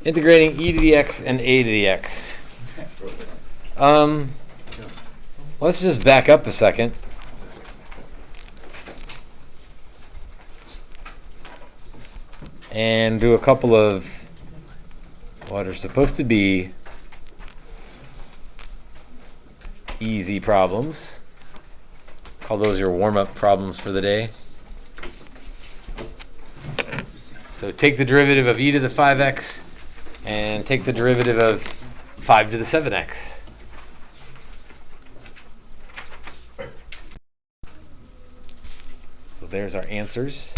Integrating e to the x and a to the x. Let's just back up a second. And do a couple of what are supposed to be easy problems. Call those your warm-up problems for the day. So take the derivative of e to the 5x and take the derivative of 5 to the 7x. So there's our answers.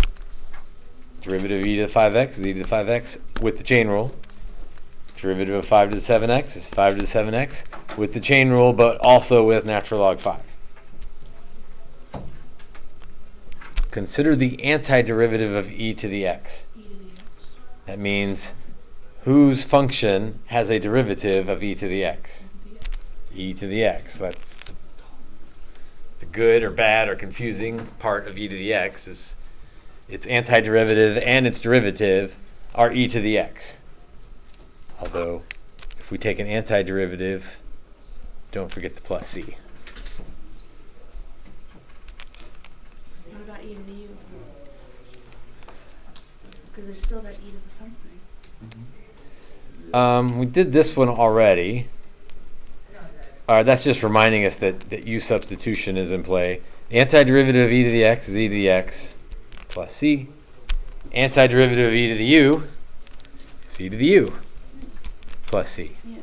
Derivative of e to the 5x is e to the 5x with the chain rule. Derivative of 5 to the 7x is 5 to the 7x with the chain rule, but also with natural log 5. Consider the antiderivative of e to the x. That means whose function has a derivative of e to the x? E to the x. That's the good or bad or confusing part of e to the x is its antiderivative and its derivative are e to the x. Although, if we take an antiderivative, don't forget the plus c. What about e to the u? Because there's still that e to the something. We did this one already. That's just reminding us that u substitution is in play. The antiderivative of e to the x is e to the x plus c. Antiderivative of e to the u is e to the u plus c. Yeah.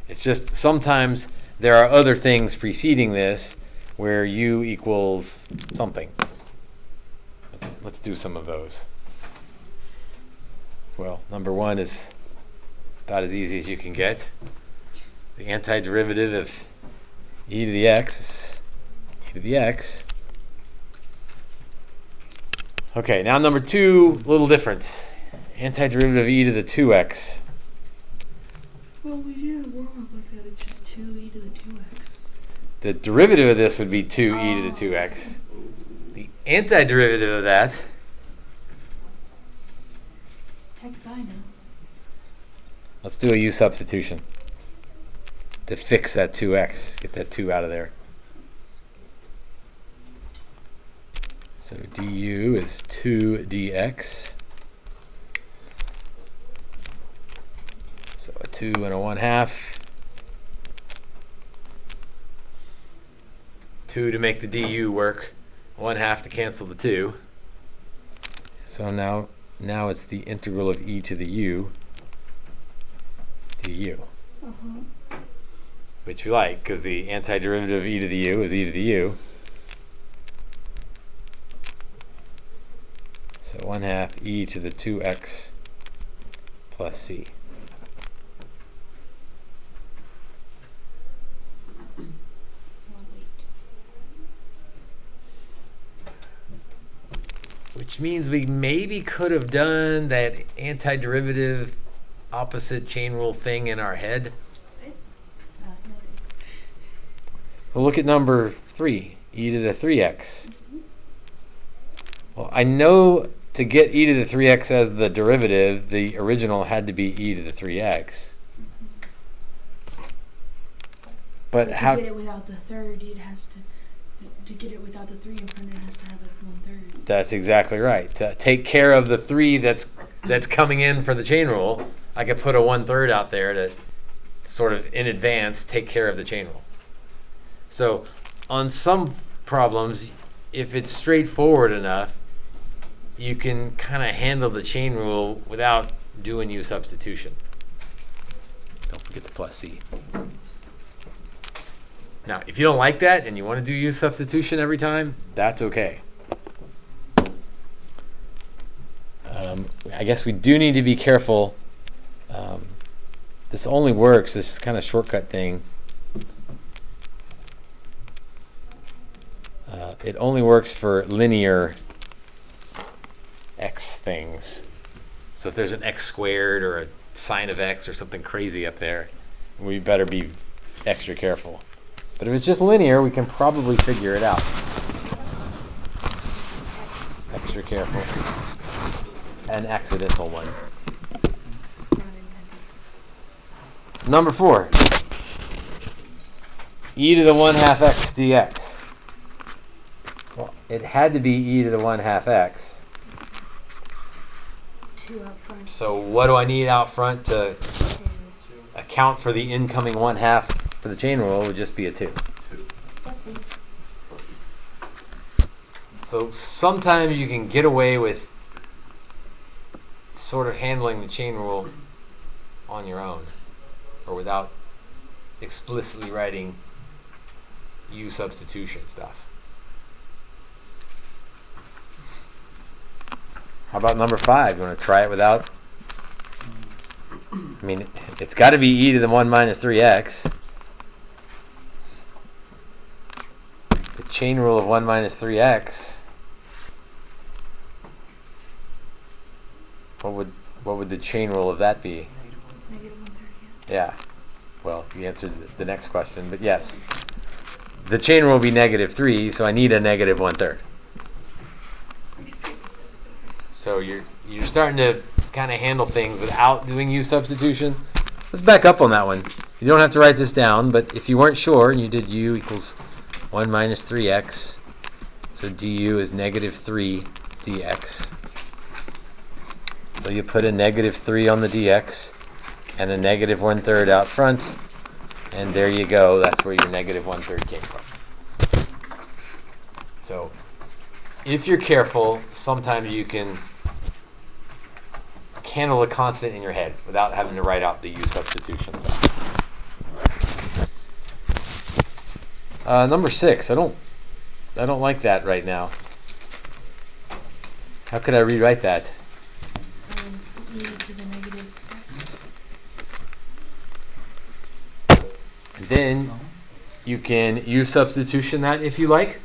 It's just sometimes there are other things preceding this where u equals something. Let's do some of those. Well, number one is about as easy as you can get. The antiderivative of e to the x is e to the x. Okay, now number two, a little different. Antiderivative of e to the 2x. Well, we did a warm-up like that. It's just 2e to the 2x. The derivative of this would be 2e to the 2x. The antiderivative of that... Heck, bye now. Let's do a u substitution to fix that 2x. Get that 2 out of there. So du is 2 dx. So a 2 and a 1/2. 2 to make the du work. 1/2 to cancel the 2. So now it's the integral of e to the u du. Which we like, because the antiderivative of e to the u is e to the u. So 1/2 e to the 2x plus c. Which means we maybe could have done that antiderivative opposite chain rule thing in our head. Well, look at number 3, e to the 3x. Well, I know to get e to the 3x as the derivative, the original had to be e to the 3x. But how... To get it without the third, it has to get it without the 3 in front, it has to have like 1/3. That's exactly right. To take care of the 3 that's coming in for the chain rule, I could put a 1/3 out there to sort of in advance take care of the chain rule. So on some problems, if it's straightforward enough, you can kind of handle the chain rule without doing u substitution. Don't forget the plus c. Now, if you don't like that and you want to do u substitution every time, that's okay. I guess we do need to be careful. This only works, this kind of shortcut thing. It only works for linear x things. So if there's an x squared or a sine of x or something crazy up there, we better be extra careful. But if it's just linear, we can probably figure it out. Extra careful. An accidental one. Number 4. E to the 1/2 x dx. Well, it had to be e to the 1/2 x. 2 out front. So what do I need out front to account for the incoming 1/2 for the chain rule? It would just be a 2. Plus C. So sometimes you can get away with sort of handling the chain rule on your own, or without explicitly writing U substitution stuff. How about number 5? You want to try it without? I mean, it's got to be e to the 1 minus 3x. The chain rule of 1 minus 3x. What would the chain rule of that be? Negative 1/3. Yeah. Well, you answered the next question, but yes. The chain rule will be negative 3, so I need a negative 1/3. So you're starting to kind of handle things without doing U substitution. Let's back up on that one. You don't have to write this down, but if you weren't sure and you did U equals 1 minus 3x, so du is negative 3 dx. So you put a negative 3 on the dx and a negative 1/3 out front, and there you go. That's where your negative 1/3 came from. So if you're careful, sometimes you can handle a constant in your head without having to write out the U substitutions. Number 6. I don't like that right now. How could I rewrite that? E to the negative x. And then you can U substitution that if you like.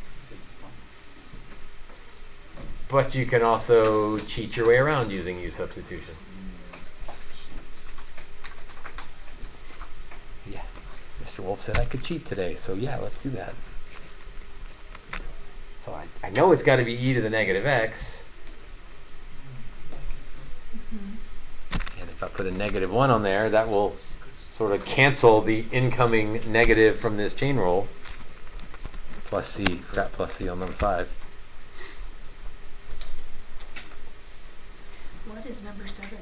But you can also cheat your way around using U substitution. Yeah, Mr. Wolf said I could cheat today, so yeah, let's do that. So I know it's got to be e to the negative x. And if I put a negative 1 on there, that will sort of cancel the incoming negative from this chain rule. Plus c, forgot plus c on number 5. What is number 7?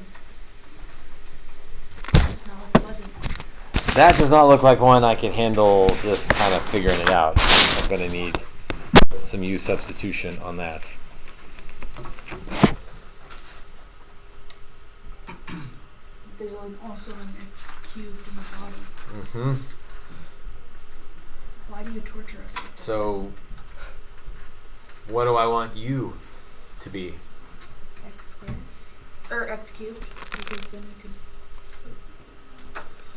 Does not look pleasant. That does not look like one I can handle just kind of figuring it out. I'm going to need some U substitution on that. There's also an x cubed in the bottom. Mm-hmm. Why do you torture us like this? So, what do I want U to be? X squared. Or x cubed, because then you could...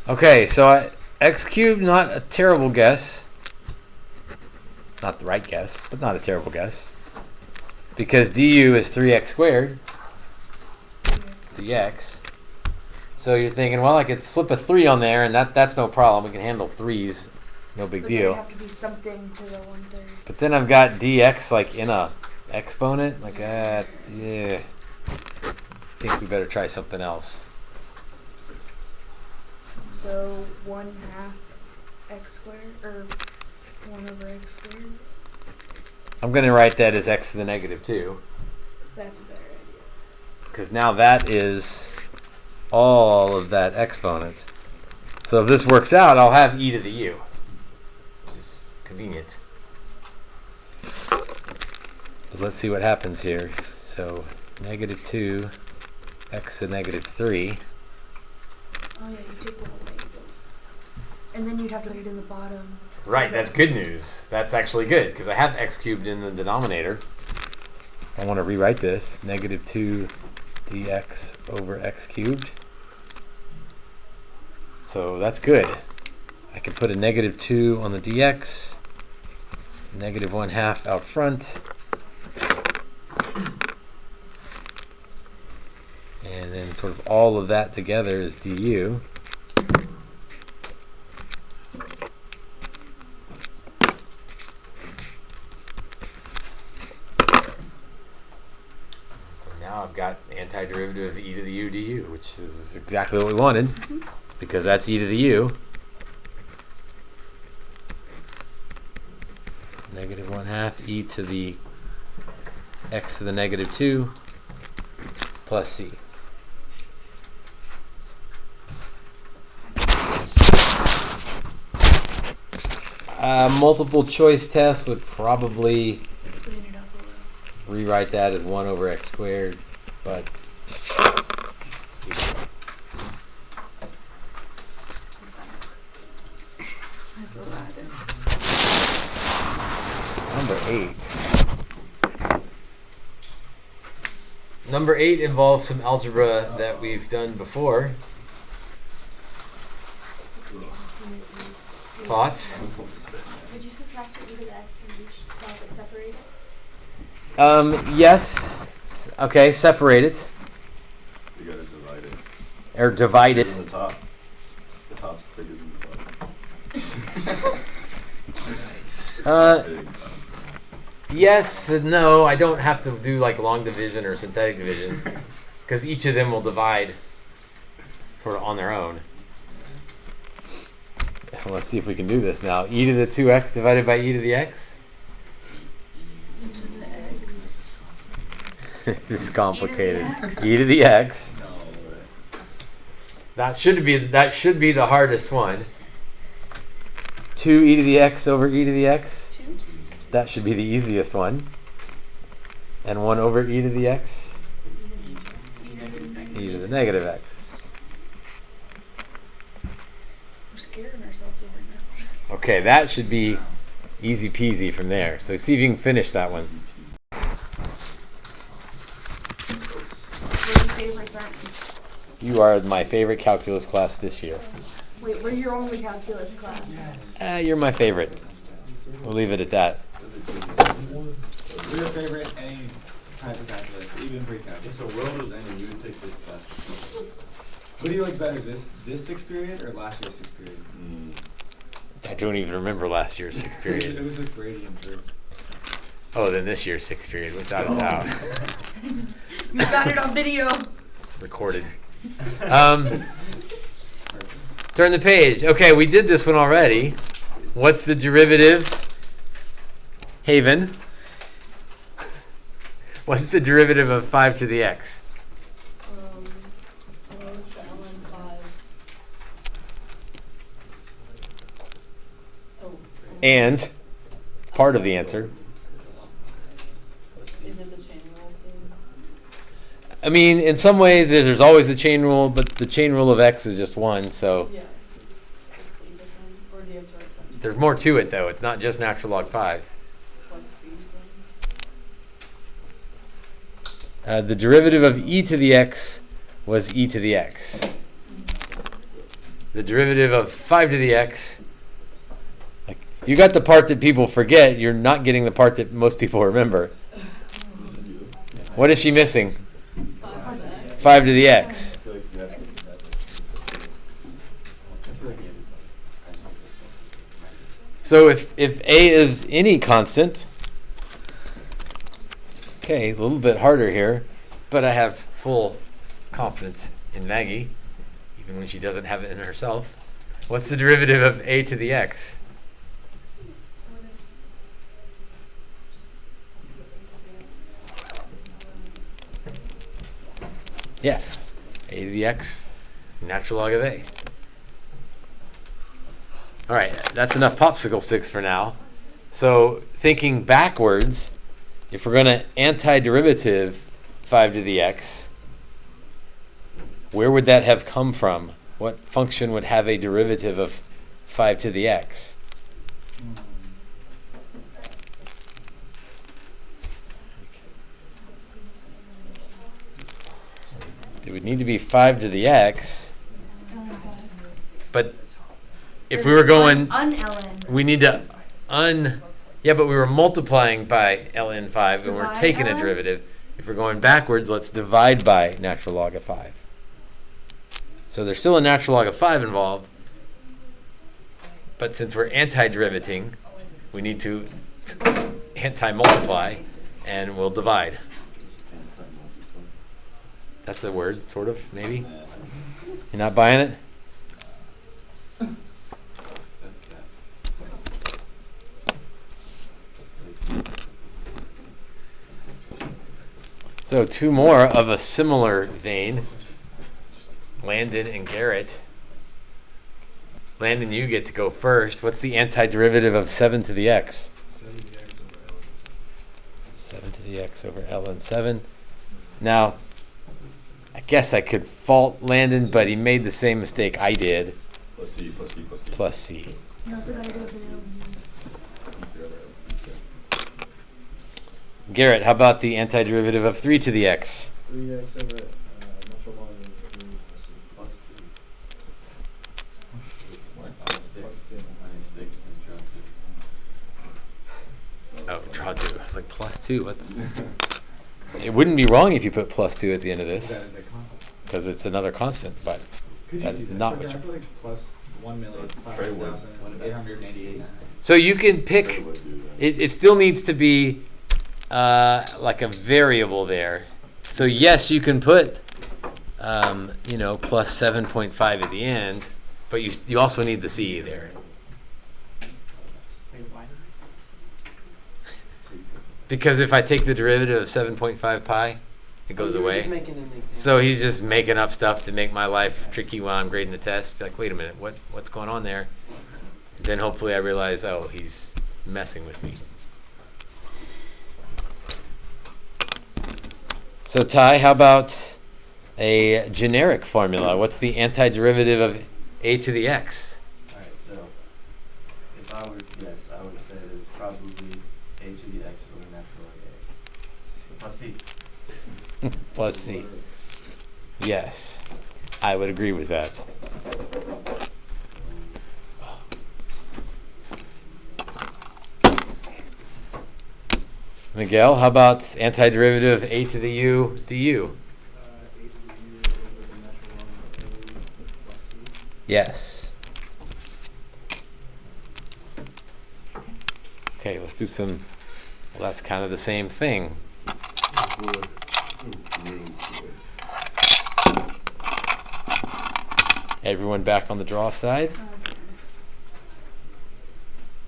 Okay, so x cubed, not a terrible guess. Not the right guess, but not a terrible guess. Because du is 3x squared dx. So you're thinking, well, I could slip a 3 on there, and that's no problem. We can handle 3's, no big deal. But there have to be something to the 1/3. But then I've got dx like in a exponent, like that. Yeah. I think we better try something else. So 1/2 x squared, or 1 over x squared. I'm going to write that as x to the negative 2. That's a better idea. Because now that is all of that exponent. So if this works out, I'll have e to the u, which is convenient. But let's see what happens here. So negative 2, x to negative 3. Oh yeah, you take one away. And then you'd have to put it in the bottom. Right, that's good news. That's actually good, because I have x cubed in the denominator. I want to rewrite this. Negative 2 dx over x cubed. So that's good. I can put a negative 2 on the dx, negative 1/2 out front, and then sort of all of that together is du. So now I've got antiderivative of e to the u du, which is exactly what we wanted. because that's e to the u. Negative 1/2 e to the x to the negative 2 plus c. Multiple choice test would probably Clean it up a little. rewrite that as 1 over x squared, but Number 8 involves some algebra that we've done before. Thoughts? Would you subtract e to the x and cross it separated? Yes. Okay, separate it. You gotta divide it. Or divide it. The top. The top's bigger than the bottom. Yes and no. I don't have to do like long division or synthetic division because each of them will divide sort of on their own. Let's see if we can do this now. E to the 2x divided by e to the x. This is complicated. E to the x. That should be the hardest one. 2 e to the x over e to the x. That should be the easiest one. And 1 over e to the x. E to the negative x. We're scaring ourselves over now. Okay, that should be easy peasy from there. So see if you can finish that one. We're your favorites, aren't we? You are my favorite calculus class this year. Wait, we're your only calculus class. You're my favorite. We'll leave it at that. We're your favorite any type of calculus, even pre-calculus. So world was ending, you would take this class. What do you like better, this 6th period or last year's 6th period? I don't even remember last year's 6th period. It was 6th grade improved. Oh, then this year's 6th period, without a doubt. We got it on video. It's recorded. Turn the page. Okay, we did this one already. What's the derivative? Haven. What's the derivative of 5 to the x? And it's part of the answer. Is it the chain rule thing? I mean, in some ways there's always a chain rule, but the chain rule of x is just 1, so Yes. Just leave it then. Or do you have to write something? there's more to it though. It's not just natural log 5. Plus C then? The derivative of e to the x was e to the x. The derivative of 5 to the x, you got the part that people forget, you're not getting the part that most people remember. What is she missing? 5 to the x. So if a is any constant, okay, a little bit harder here, but I have full confidence in Maggie, even when she doesn't have it in herself. What's the derivative of a to the x? Yes, a to the x, natural log of a. All right, that's enough popsicle sticks for now. So thinking backwards, if we're going to antiderivative 5 to the x, where would that have come from? What function would have a derivative of 5 to the x? It would need to be 5 to the x, but if we were going, Un-ln. we need to yeah, but we were multiplying by ln 5 and we're Divide taking a ln? derivative. If we're going backwards, let's divide by natural log of 5. So there's still a natural log of 5 involved, but since we're antiderivating, we need to anti-multiply, and we'll divide. That's the word, sort of, maybe? You're not buying it? That's bad. So two more of a similar vein. Landon and Garrett. Landon, you get to go first. What's the antiderivative of 7 to the x? 7 to the x over ln 7. Now, I guess I could fault Landon, but he made the same mistake I did. Plus C, plus C, plus C. Plus c. You also gotta go with the Garrett, how about the antiderivative of 3 to the x? 3x over natural log of 3 Plus 2. What? Plus 2. Minus 6 and draw 2. Oh, draw 2. I was like, plus 2. What's... It wouldn't be wrong if you put plus 2 at the end of That this, is a constant. because it's another constant, but Could that you is do that? not So what can I you... put like plus 1,500,888? So you can pick... It still needs to be like a variable there. So yes, you can put plus 7.5 at the end, but you also need the c there. Because if I take the derivative of 7.5 pi, it goes away. So he's just making up stuff to make my life tricky while I'm grading the test. Like, wait a minute, what's going on there? And then hopefully I realize, oh, he's messing with me. So Ty, how about a generic formula? What's the antiderivative of a to the x? Alright, so if I were to guess, I would say that it's probably a to the x over natural log a. Plus c. Plus c. Yes, I would agree with that. Miguel, how about antiderivative of a to the u du? Yes. Okay, let's do some, well, that's kind of the same thing. Everyone back on the draw side?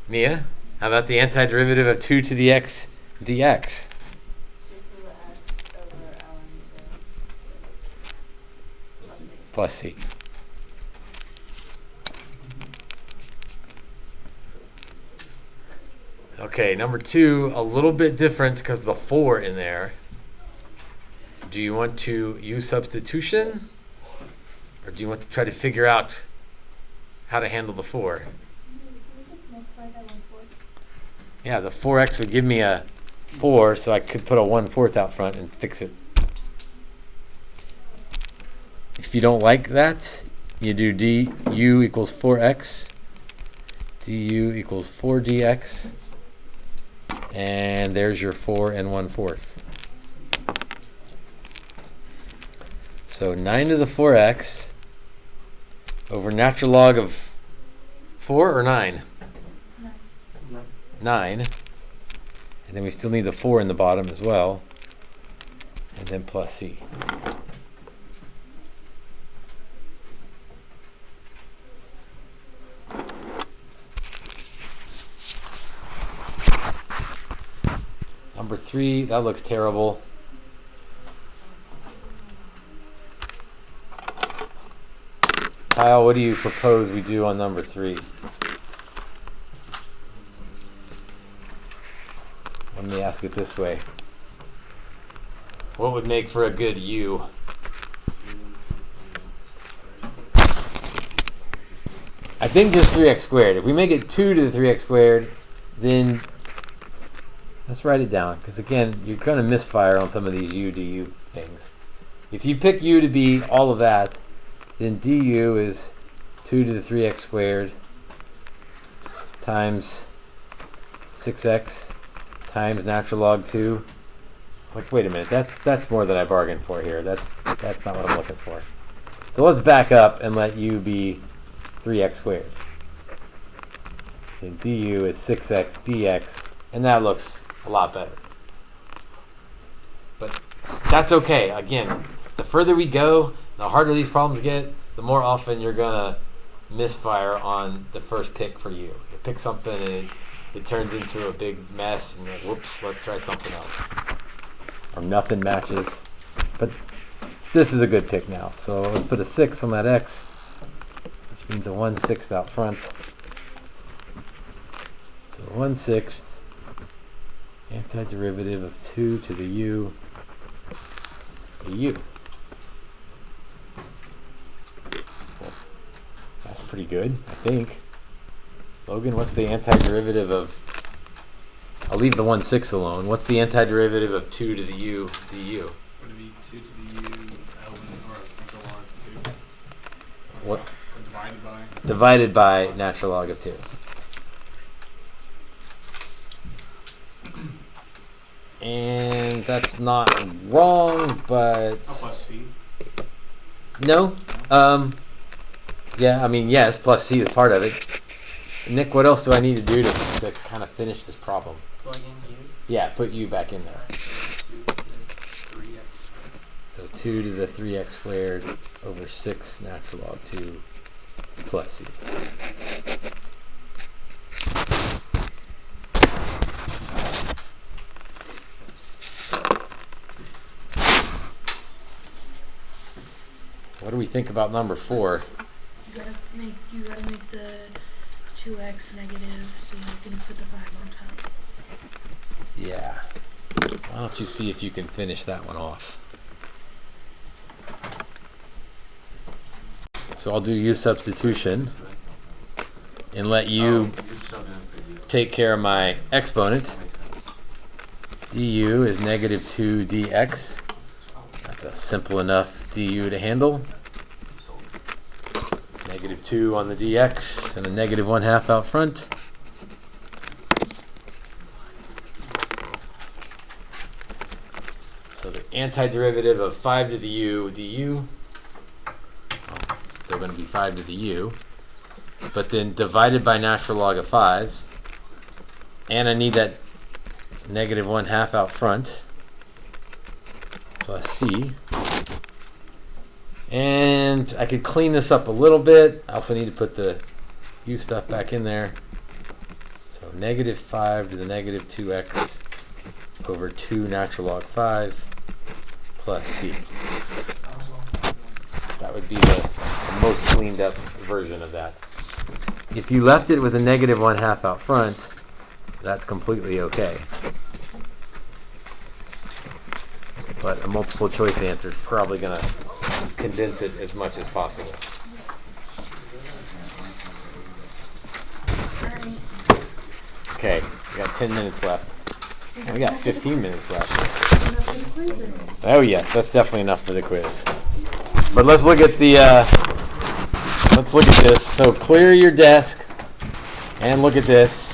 Mia, how about the antiderivative of 2 to the x dx? 2 to the x over ln 2. Plus c. Okay, number 2, a little bit different because of the 4 in there. Do you want to use substitution? Or do you want to try to figure out how to handle the 4? Can we just multiply by 1/4? Yeah, the 4x would give me a 4, so I could put a 1/4 out front and fix it. If you don't like that, you do du equals 4x, du equals 4dx, and there's your 4 and 1/4. So 9 to the 4x over natural log of 4 or 9? 9. And then we still need the 4 in the bottom as well. And then plus c. Number 3, that looks terrible. Kyle, what do you propose we do on number 3? Let me ask it this way. What would make for a good u? I think just 3x squared. If we make it 2 to the 3x squared, then let's write it down, because again, you're going to misfire on some of these u du things. If you pick u to be all of that, then du is 2 to the 3x squared times 6x times natural log 2. It's like, wait a minute, that's more than I bargained for here. That's not what I'm looking for. So let's back up and let u be 3x squared. And du is 6x dx, and that looks a lot better. But that's okay. Again, the further we go, the harder these problems get, the more often you're gonna misfire on the first pick for you. You pick something and it turns into a big mess, and you're like, whoops, let's try something else. Or nothing matches. But this is a good pick now. So let's put a 6 on that x, which means a 1/6 out front. So 1/6 antiderivative of 2 to the u du. Well, that's pretty good, I think. Logan, what's the antiderivative of... I'll leave the 1/6 alone. What's the antiderivative of 2 to the u du? Would it be 2 to the u ln or natural log of 2? What? Or divided by? Divided by natural log of 2. And that's not wrong, but... Oh, plus c. No. Yeah, I mean, yes, plus c is part of it. Nick, what else do I need to do to kind of finish this problem? Plug in u. Yeah, put u back in there. Alright, so 2 to the 3x. So 2 to the 3x squared over 6 natural log 2 plus c. What do we think about number 4? You gotta make the 2x negative, so you can put the 5 on top. Yeah. Why don't you see if you can finish that one off? So I'll do u substitution and let you take care of my exponent. du is negative 2 dx. That's a simple enough du to handle. Negative 2 on the dx and a negative 1/2 out front. So the antiderivative of 5 to the u du, still going to be 5 to the u, but then divided by natural log of 5, and I need that negative 1/2 out front, plus c. And I could clean this up a little bit. I also need to put the u stuff back in there. So negative 5 to the negative 2x over 2 natural log 5 plus c. That would be the most cleaned up version of that. If you left it with a negative 1/2 out front, that's completely okay. But a multiple choice answer is probably going to condense it as much as possible. Okay, we got 10 minutes left. And we got 15 minutes left. Oh yes, that's definitely enough for the quiz. But let's look at the let's look at this. So clear your desk and look at this.